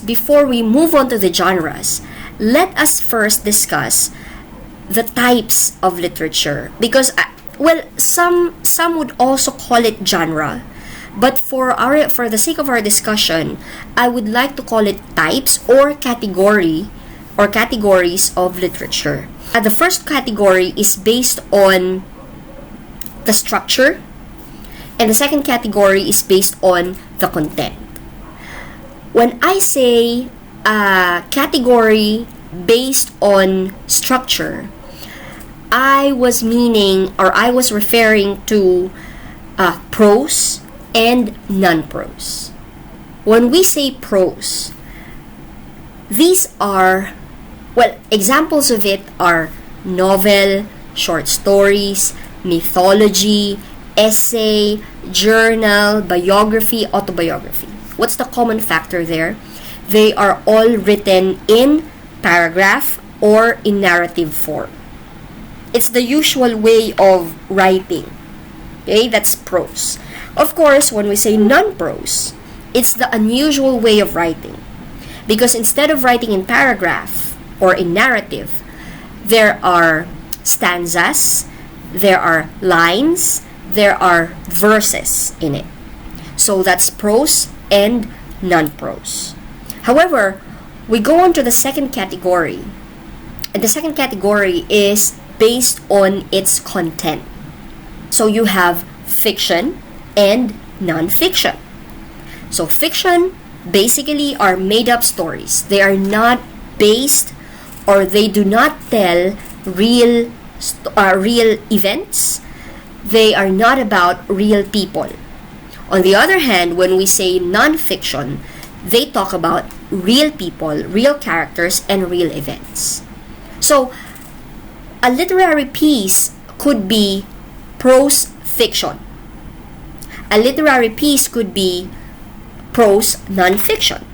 Before we move on to the genres, let us first discuss the types of literature, because some would also call it genre, but for the sake of our discussion, I would like to call it types or categories of literature. The first category is based on the structure, and the second category is based on the content. When I say category based on structure, I was referring to prose and non-prose. When we say prose, these are, examples of it are novel, short stories, mythology, essay, journal, biography, autobiography. What's the common factor there? They are all written in paragraph or in narrative form. It's the usual way of writing. Okay, that's prose. Of course, when we say non-prose, it's the unusual way of writing. Because instead of writing in paragraph or in narrative, there are stanzas, there are lines, there are verses in it. So that's prose and non-prose. However, we go on to the second category. And the second category is based on its content. So you have fiction and non-fiction. So fiction basically are made-up stories. They are not based, or they do not tell real events. They are not about real people. On the other hand, when we say non-fiction, they talk about real people, real characters, and real events. So, a literary piece could be prose fiction. A literary piece could be prose non-fiction.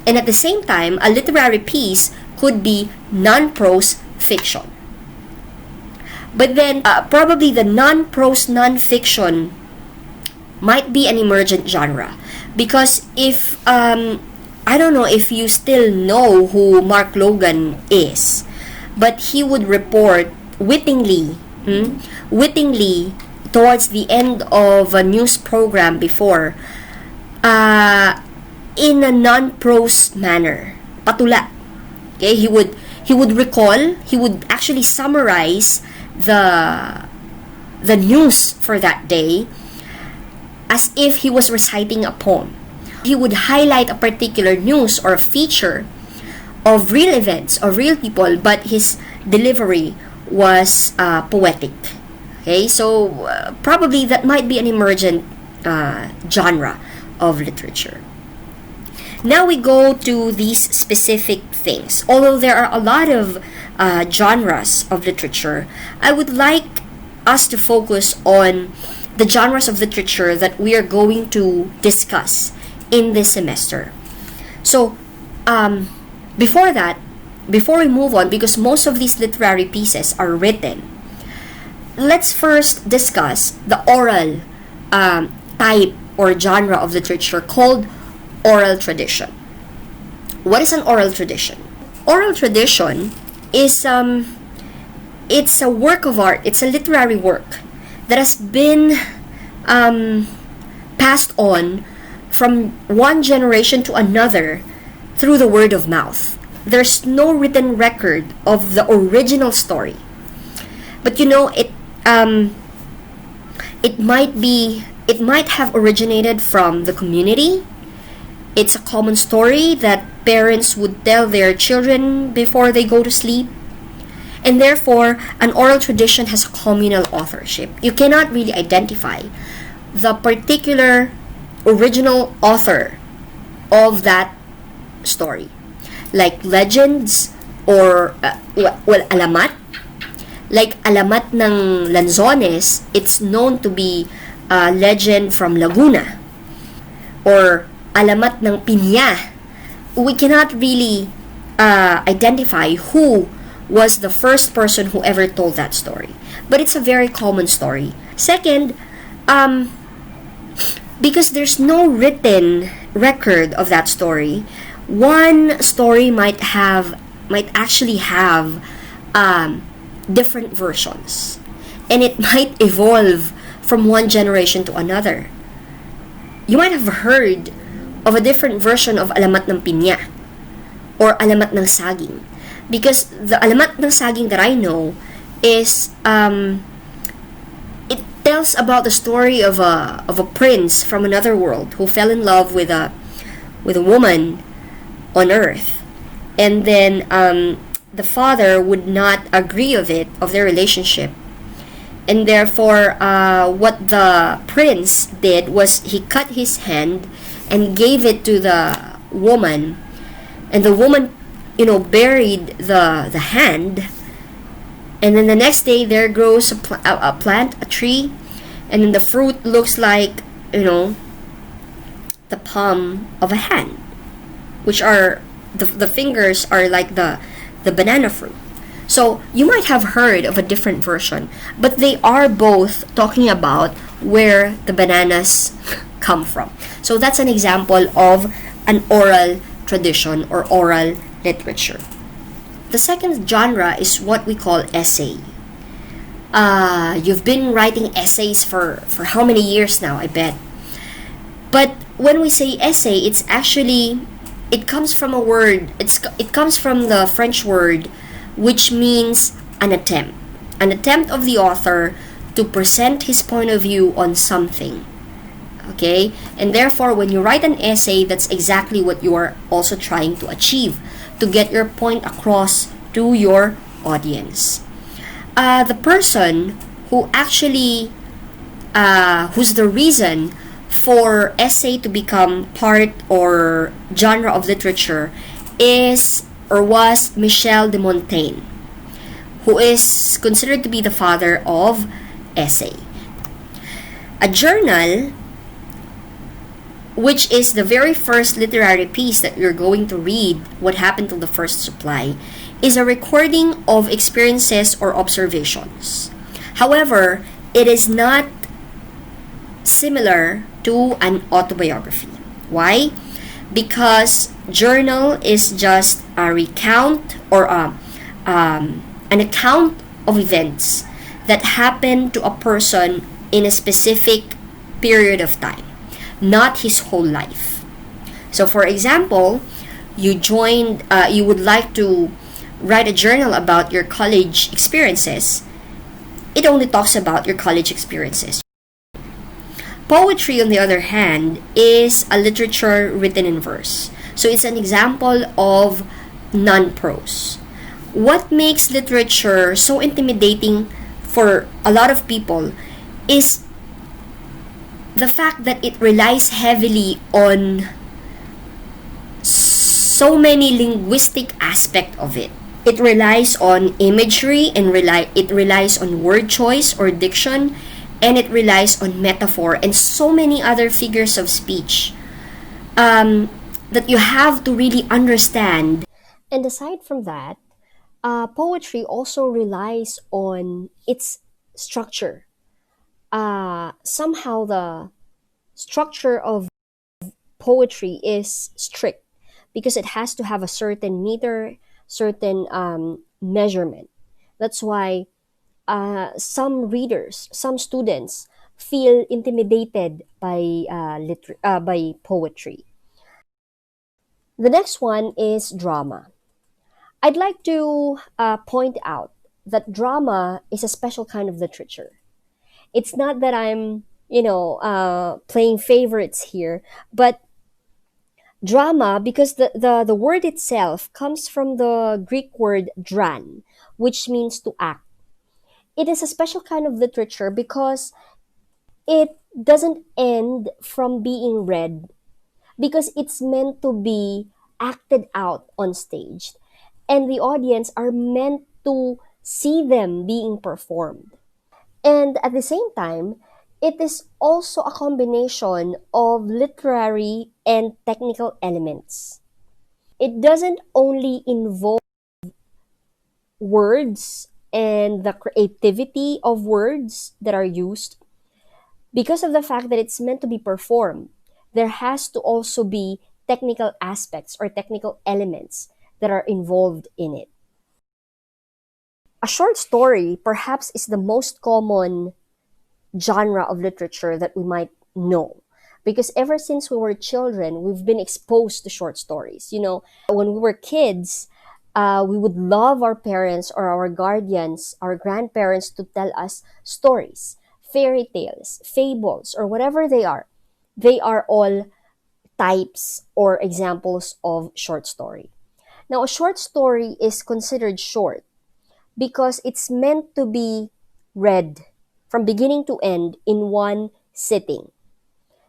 And at the same time, a literary piece could be non-prose fiction. But then, probably the non-prose non-fiction might be an emergent genre. Because if, I don't know if you still know who Mark Logan is, but he would report wittingly towards the end of a news program before, in a non-prose manner, patula. Okay, he would recall, he would actually summarize the news for that day as if he was reciting a poem. He would highlight a particular news or a feature of real events, of real people, but his delivery was poetic. Okay, so probably that might be an emergent genre of literature. Now we go to these specific things. Although there are a lot of genres of literature, I would like us to focus on the genres of literature that we are going to discuss in this semester. So, before we move on, because most of these literary pieces are written, let's first discuss the oral type or genre of literature called oral tradition. What is an oral tradition? Oral tradition is it's a work of art, it's a literary work that has been passed on from one generation to another through the word of mouth. There's no written record of the original story, but you know, it might have originated from the community. It's a common story that parents would tell their children before they go to sleep. And therefore, an oral tradition has a communal authorship. You cannot really identify the particular original author of that story. Like legends or, alamat. Like alamat ng Lanzones, it's known to be a legend from Laguna. Or alamat ng Piña. We cannot really identify who was the first person who ever told that story. But it's a very common story. Second, because there's no written record of that story, One story might actually have different versions, and it might evolve from one generation to another. You might have heard of a different version of Alamat ng Pinya or Alamat ng Saging, because the Alamat ng Saging that I know is it tells about the story of a prince from another world who fell in love with a woman on earth, and then the father would not agree of their relationship, and therefore what the prince did was he cut his hand and gave it to the woman, and the woman, buried the hand, and then the next day there grows a plant, a tree, and then the fruit looks like, the palm of a hand, which are the fingers are like the banana fruit. So you might have heard of a different version, but they are both talking about where the bananas come from. So that's an example of an oral tradition or oral literature. The second genre is what we call essay. You've been writing essays for how many years now, I bet. But when we say essay, it's actually, it comes from a word, it comes from the French word, which means an attempt of the author to present his point of view on something. Okay? And therefore, when you write an essay, that's exactly what you are also trying to achieve, to get your point across to your audience. The person who actually, who's the reason for essay to become part or genre of literature is or was Michel de Montaigne, who is considered to be the father of essay. A journal, which is the very first literary piece that you're going to read, What Happened to the First Supply, is a recording of experiences or observations. However, it is not similar to an autobiography. Why? Because journal is just a recount or an account of events that happen to a person in a specific period of time, not his whole life. So for example, you would like to write a journal about your college experiences. It only talks about your college experiences. Poetry, on the other hand, is a literature written in verse. So it's an example of NonPros. What makes literature so intimidating for a lot of people is the fact that it relies heavily on so many linguistic aspects of it. It relies on imagery and it relies on word choice or diction, and it relies on metaphor and so many other figures of speech that you have to really understand. And aside from that, poetry also relies on its structure. Somehow the structure of poetry is strict because it has to have a certain meter, certain measurement. That's why some readers, some students feel intimidated by poetry. The next one is drama. I'd like to point out that drama is a special kind of literature. It's not that I'm, playing favorites here, but drama, because the word itself comes from the Greek word dran, which means to act. It is a special kind of literature because it doesn't end from being read, because it's meant to be acted out on stage, and the audience are meant to see them being performed. And at the same time, it is also a combination of literary and technical elements. It doesn't only involve words and the creativity of words that are used. Because of the fact that it's meant to be performed, there has to also be technical aspects or technical elements that are involved in it. A short story perhaps is the most common genre of literature that we might know, because ever since we were children we've been exposed to short stories. When we were kids, we would love our parents or our guardians, our grandparents, to tell us stories, fairy tales, fables, or whatever they are. They are all types or examples of short story. Now, a short story is considered short because it's meant to be read from beginning to end in one sitting,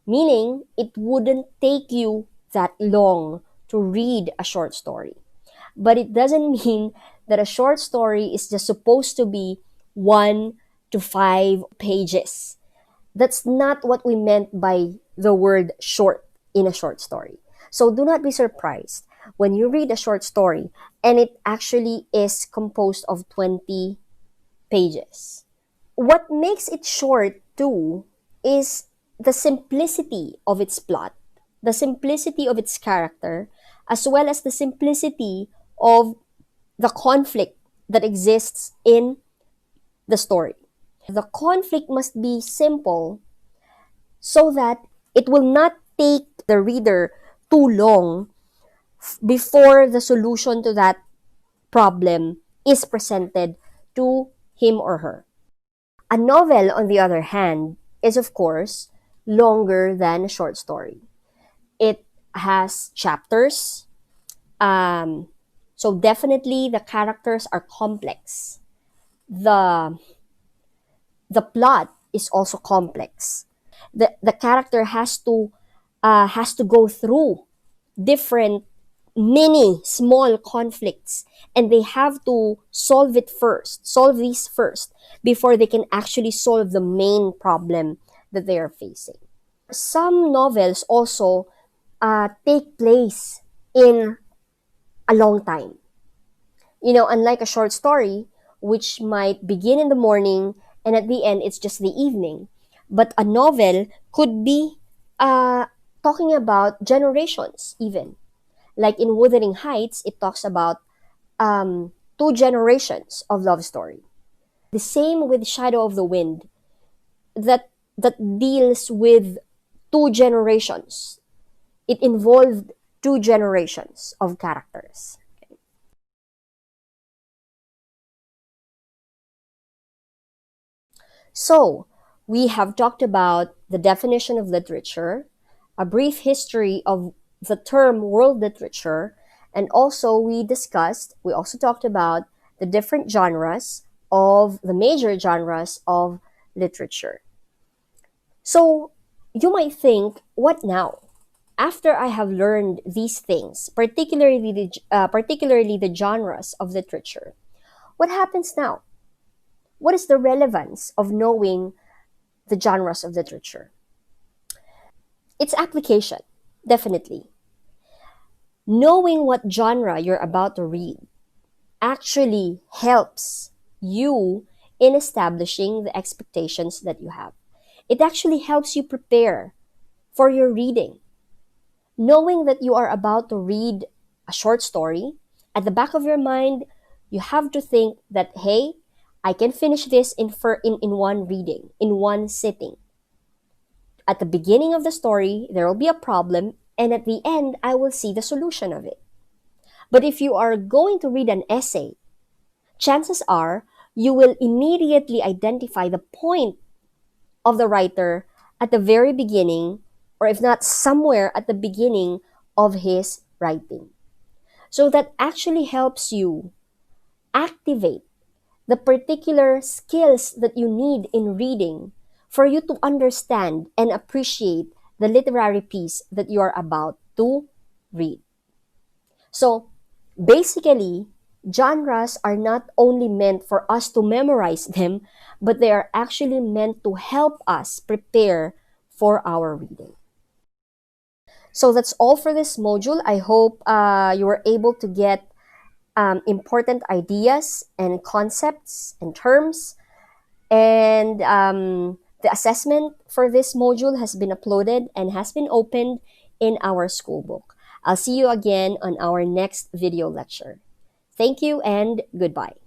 meaning it wouldn't take you that long to read a short story. But it doesn't mean that a short story is just supposed to be 1 to 5 pages. That's not what we meant by the word short in a short story. So do not be surprised when you read a short story and it actually is composed of 20 pages. What makes it short too is the simplicity of its plot, the simplicity of its character, as well as the simplicity of the conflict that exists in the story. The conflict must be simple so that it will not take the reader too long before the solution to that problem is presented to him or her. A novel, on the other hand, is of course longer than a short story. It has chapters, so definitely the characters are complex. The the plot is also complex. The character has to go through different many small conflicts, and they have to solve these first before they can actually solve the main problem that they are facing. Some novels also take place in a long time. Unlike a short story, which might begin in the morning and at the end it's just the evening. But a novel could be talking about generations, even. Like in Wuthering Heights, it talks about 2 generations of love story. The same with Shadow of the Wind, that deals with 2 generations. It involved 2 generations of characters. So, we have talked about the definition of literature, a brief history of the term world literature, and also we also talked about the different genres of the major genres of literature. So, you might think, what now? After I have learned these things, particularly the genres of literature, what happens now? What is the relevance of knowing the genres of literature? Its application, definitely. Knowing what genre you're about to read actually helps you in establishing the expectations that you have. It actually helps you prepare for your reading. Knowing that you are about to read a short story, at the back of your mind, you have to think that, hey, I can finish this in one reading, in one sitting. At the beginning of the story, there will be a problem, and at the end, I will see the solution of it. But if you are going to read an essay, chances are you will immediately identify the point of the writer at the very beginning, or if not somewhere at the beginning of his writing. So that actually helps you activate the particular skills that you need in reading for you to understand and appreciate the literary piece that you are about to read. So basically, genres are not only meant for us to memorize them, but they are actually meant to help us prepare for our reading. So that's all for this module. I hope you were able to get important ideas and concepts and terms. And the assessment for this module has been uploaded and has been opened in our school book. I'll see you again on our next video lecture. Thank you and goodbye.